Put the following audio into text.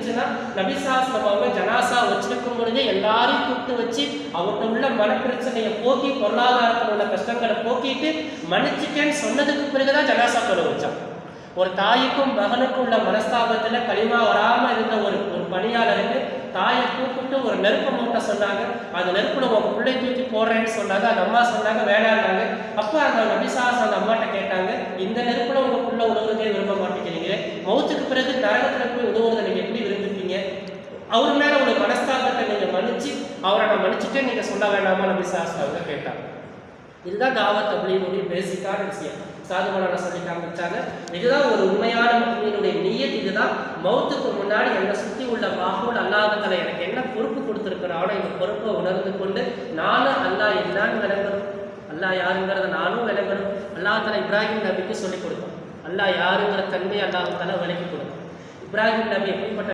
இருந்துச்சுன்னா நபிசாஸ்லம் அவங்க ஜனாசா வச்சிருக்கும் பொழுதே எல்லாரையும் கூப்பிட்டு வச்சு அவர்கிட்ட உள்ள மனப்பிரச்சனையை போக்கி பொருளாதாரத்தில் உள்ள கஷ்டங்களை போக்கிட்டு மன்னிச்சுட்டேன்னு சொன்னதுக்கு பிறகுதான் ஜனாசா தொலை வச்சான். ஒரு தாய்க்கும் மகனுக்கும் உள்ள மனஸ்தாபத்துல களிமா வராம இருந்த ஒரு பணியாளருக்கு தாயை கூப்பிட்டு ஒரு நெருப்பை மூட்ட சொன்னாங்க. அந்த நெருப்புல உங்க பிள்ளை தூக்கி போடுறேன்னு சொன்னாங்க. அந்த அம்மா சொன்னாங்க வேணாண்டாங்க. அப்ப அந்த நபிசாஸ் அந்த அம்மாட்ட கேட்டாங்க, இந்த நெருப்புல உங்க பிள்ளை உதவுறதே விரும்ப மாட்டேங்கிறீங்க, மௌத்துக்கு பிறகு நரகத்துல போய் உதவுறதை நீங்க எப்படி விரும்புவீங்க? அவர் மேல ஒரு மனஸ்தாபத்தை நீங்க மன்னிச்சு அவரை நான் மன்னிச்சுட்டே நீங்க சொல்ல வேண்டாமா நபிசாஸ் அவங்க கேட்டாங்க. இதுதான் தாவத் தப்லீகுடைய பேசிக்கான விஷயம். சாதுமானா சொல்லி காமிச்சாங்க. இதுதான் ஒரு உண்மையான முஃமினுடைய நியத். இதுதான் மௌத்துக்கு முன்னாடி என்னை சுற்றி உள்ள மாஹூல் அல்லாஹ்வுத்தாலா எனக்கு என்ன பொறுப்பு கொடுத்துருக்கிறானோ இந்த பொறுப்பை உணர்ந்து கொண்டு நானும் அல்லாஹ் என்னன்னு விளங்கணும், அல்லாஹ் யாருங்கிறத நானும் விளங்கணும். அல்லாஹ்வுத்தாலா இப்ராஹிம் நபிக்கு சொல்லிக் கொடுத்தோம். அல்லாஹ் யாருங்கிற தன்மையை அல்லாஹ்வுத்தாலா விளக்கி கொடுத்தோம். இப்ராஹிம் நபி எப்படிப்பட்ட